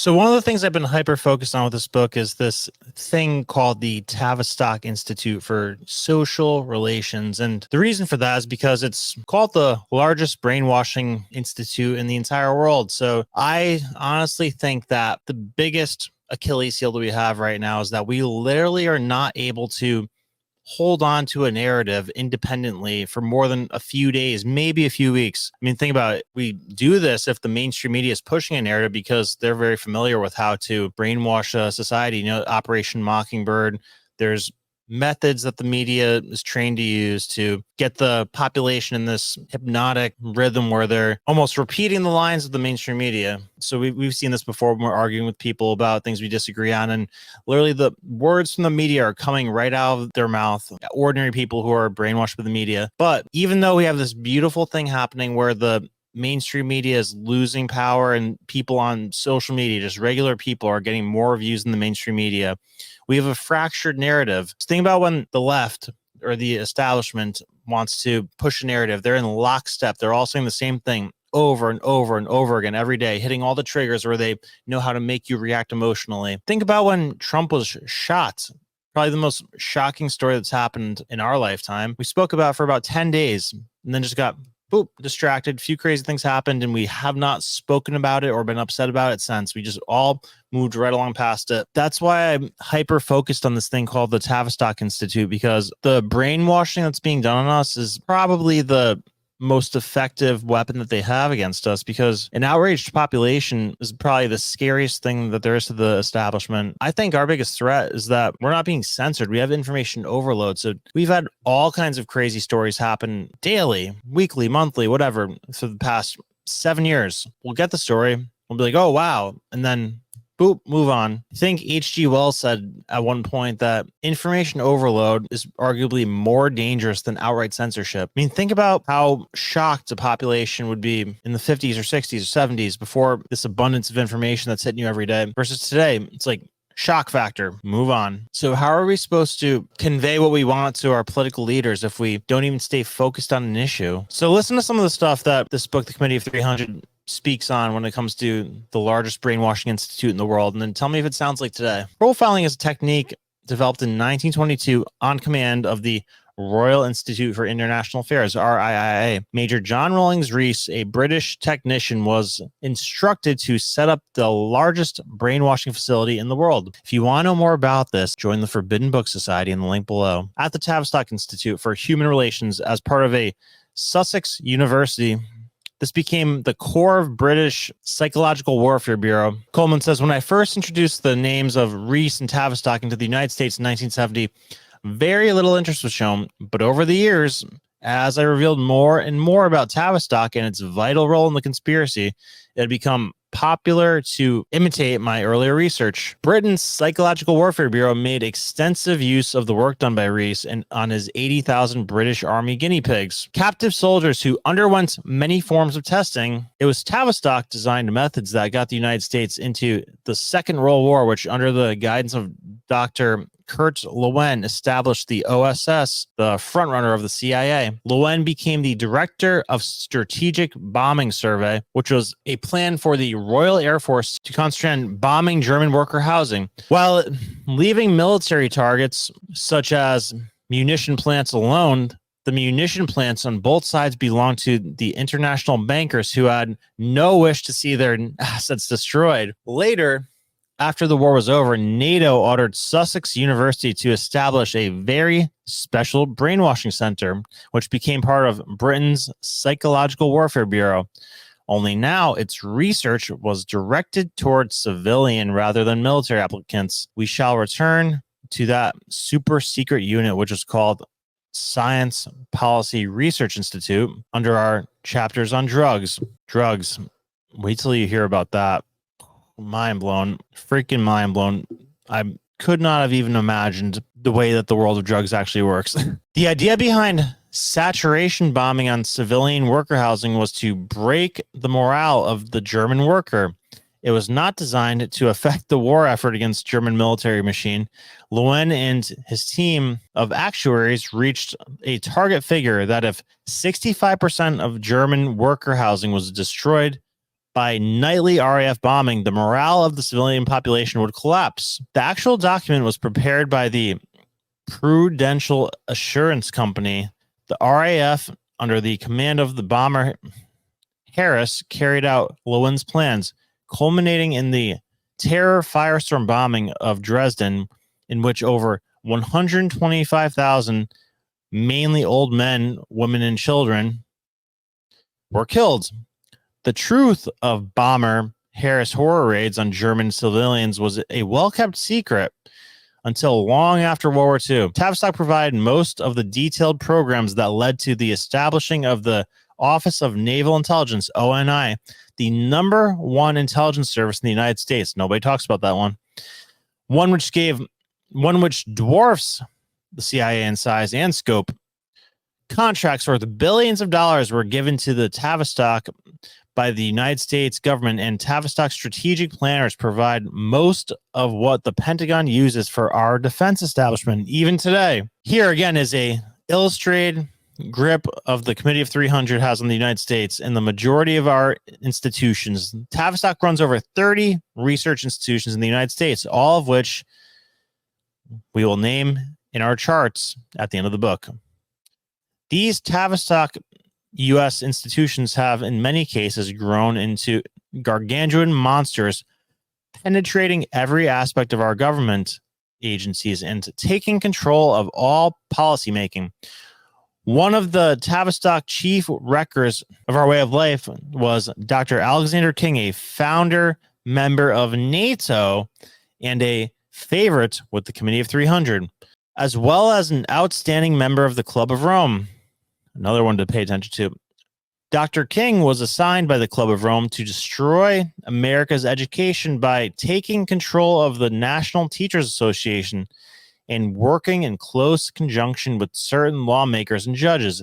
So one of the things I've been hyper focused on with this book is this thing called the Tavistock Institute for Social Relations. And the reason for that is because it's called the largest brainwashing institute in the entire world. So I honestly think that the biggest Achilles heel that we have right now is that we literally are not able to hold on to a narrative independently for more than a few days, maybe a few weeks. I mean, think about it. We do this if the mainstream media is pushing a narrative because they're very familiar with how to brainwash a society. You know, Operation Mockingbird, there's methods that the media is trained to use to get the population in this hypnotic rhythm where they're almost repeating the lines of the mainstream media. So we've seen this before when we're arguing with people about things we disagree on, and literally the words from the media are coming right out of their mouth, ordinary people who are brainwashed by the media. But even though we have this beautiful thing happening where the mainstream media is losing power and people on social media, just regular people, are getting more views than the mainstream media, we have a fractured narrative. So think about when the left or the establishment wants to push a narrative. They're in lockstep. They're all saying the same thing over and over and over again every day, hitting all the triggers where they know how to make you react emotionally. Think about when Trump was shot. Probably the most shocking story that's happened in our lifetime. We spoke about for about 10 days and then just got distracted. A few crazy things happened and we have not spoken about it or been upset about it since. We just all moved right along past it. That's why I'm hyper focused on this thing called the Tavistock Institute, because the brainwashing that's being done on us is probably the most effective weapon that they have against us, because an outraged population is probably the scariest thing that there is to the establishment. I think our biggest threat is that we're not being censored. We have information overload. So we've had all kinds of crazy stories happen daily, weekly, monthly, whatever, for the past 7 years. We'll get the story. We'll be like, oh, wow. And then boop, move on. I think H.G. Wells said at one point that information overload is arguably more dangerous than outright censorship. I mean, think about how shocked a population would be in the 50s or 60s or 70s before this abundance of information that's hitting you every day versus today. It's like shock factor, move on. So how are we supposed to convey what we want to our political leaders if we don't even stay focused on an issue? So listen to some of the stuff that this book, The Committee of 300, speaks on when it comes to the largest brainwashing institute in the world, and then tell me if it sounds like today. Profiling is a technique developed in 1922 on command of the Royal Institute for International Affairs, RIIA. Major John Rawlings Rees, a British technician, was instructed to set up the largest brainwashing facility in the world. If you want to know more about this, join the Forbidden Book Society in the link below. At the Tavistock Institute for Human Relations, as part of a Sussex University, this became the core of British Psychological Warfare Bureau. Coleman says, when I first introduced the names of Rees and Tavistock into the United States in 1970, very little interest was shown. But over the years, as I revealed more and more about Tavistock and its vital role in the conspiracy, it had become popular to imitate my earlier research. Britain's Psychological Warfare Bureau made extensive use of the work done by Rees and on his 80,000 British Army guinea pigs, captive soldiers who underwent many forms of testing. It was Tavistock designed methods that got the United States into the Second World War, which under the guidance of Dr. Kurt Loewen established the OSS, the frontrunner of the CIA. Loewen became the director of Strategic Bombing Survey, which was a plan for the Royal Air Force to concentrate on bombing German worker housing, while leaving military targets such as munition plants alone. The munition plants on both sides belonged to the international bankers who had no wish to see their assets destroyed. Later, after the war was over, NATO ordered Sussex University to establish a very special brainwashing center, which became part of Britain's Psychological Warfare Bureau. Only now its research was directed towards civilian rather than military applicants. We shall return to that super secret unit, which was called Science Policy Research Institute, under our chapters on drugs. Drugs. Wait till you hear about that. Mind blown, freaking mind blown. I could not have even imagined the way that the world of drugs actually works. The idea behind saturation bombing on civilian worker housing was to break the morale of the German worker. It was not designed to affect the war effort against German military machine. Loewen and his team of actuaries reached a target figure that if 65% of German worker housing was destroyed by nightly RAF bombing, the morale of the civilian population would collapse. The actual document was prepared by the Prudential Assurance Company. The RAF, under the command of the bomber Harris, carried out Lewin's plans, culminating in the terror firestorm bombing of Dresden, in which over 125,000, mainly old men, women, and children, were killed. The truth of bomber Harris' horror raids on German civilians was a well-kept secret until long after World War II. Tavistock provided most of the detailed programs that led to the establishing of the Office of Naval Intelligence, ONI, the number one intelligence service in the United States. Nobody talks about that one. One which dwarfs the CIA in size and scope. Contracts worth billions of dollars were given to the Tavistock by the United States government, and Tavistock strategic planners provide most of what the Pentagon uses for our defense establishment, even today. Here again is a illustrated grip of the Committee of 300 has on the United States and the majority of our institutions. Tavistock runs over 30 research institutions in the United States, all of which we will name in our charts at the end of the book. These Tavistock U.S. institutions have, in many cases, grown into gargantuan monsters, penetrating every aspect of our government agencies and taking control of all policymaking. One of the Tavistock chief wreckers of our way of life was Dr. Alexander King, a founder member of NATO and a favorite with the Committee of 300, as well as an outstanding member of the Club of Rome. Another one to pay attention to. Dr. King was assigned by the Club of Rome to destroy America's education by taking control of the National Teachers Association and working in close conjunction with certain lawmakers and judges.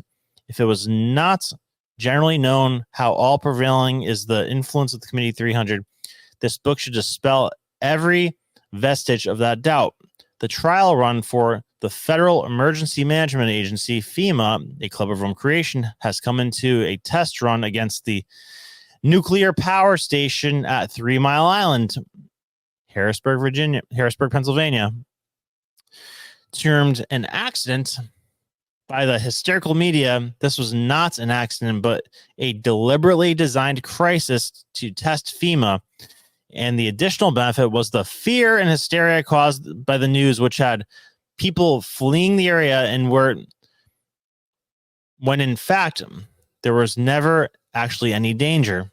If it was not generally known how all prevailing is the influence of the Committee 300, this book should dispel every vestige of that doubt. The trial run for the Federal Emergency Management Agency, FEMA, a Club of Rome creation, has come into a test run against the nuclear power station at 3 Mile Island, Harrisburg, Pennsylvania. Termed an accident by the hysterical media, this was not an accident, but a deliberately designed crisis to test FEMA. And the additional benefit was the fear and hysteria caused by the news, which had people fleeing the area and when in fact, there was never actually any danger.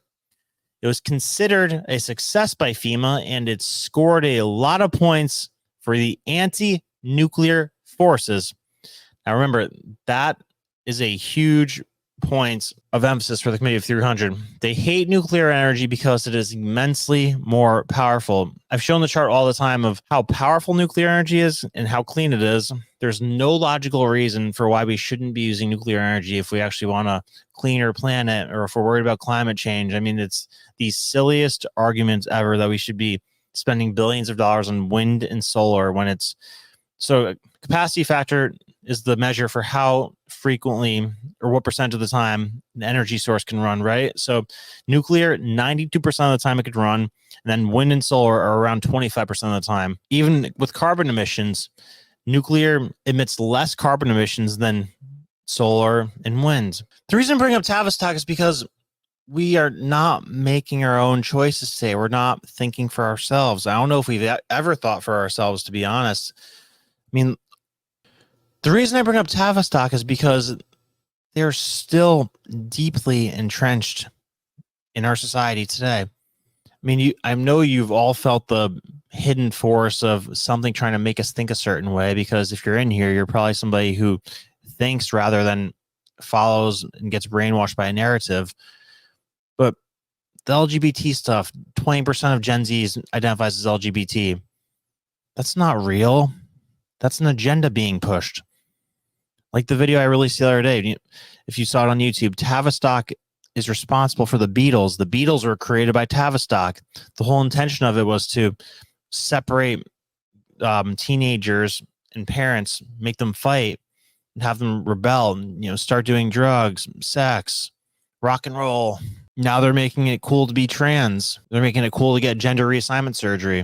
It was considered a success by FEMA, and it scored a lot of points for the anti-nuclear forces. Now remember, that is a huge point of emphasis for the Committee of 300. They hate nuclear energy because it is immensely more powerful. I've shown the chart all the time of how powerful nuclear energy is and how clean it is. There's no logical reason for why we shouldn't be using nuclear energy if we actually want a cleaner planet or if we're worried about climate change. I mean, it's the silliest arguments ever that we should be spending billions of dollars on wind and solar when it's so. Capacity factor is the measure for how frequently or what percent of the time an energy source can run, right? So nuclear, 92% of the time it could run, and then wind and solar are around 25% of the time. Even with carbon emissions, nuclear emits less carbon emissions than solar and wind. The reason I bring up Tavistock is because we are not making our own choices today. We're not thinking for ourselves. I don't know if we've ever thought for ourselves, to be honest. I mean, the reason I bring up Tavistock is because they're still deeply entrenched in our society today. I mean, I know you've all felt the hidden force of something trying to make us think a certain way, because if you're in here, you're probably somebody who thinks rather than follows and gets brainwashed by a narrative. But the LGBT stuff, 20% of Gen Z identifies as LGBT. That's not real. That's an agenda being pushed. Like the video I released the other day, if you saw it on YouTube, Tavistock is responsible for the Beatles. The Beatles were created by Tavistock. The whole intention of it was to separate teenagers and parents, make them fight, and have them rebel, and, start doing drugs, sex, rock and roll. Now they're making it cool to be trans. They're making it cool to get gender reassignment surgery.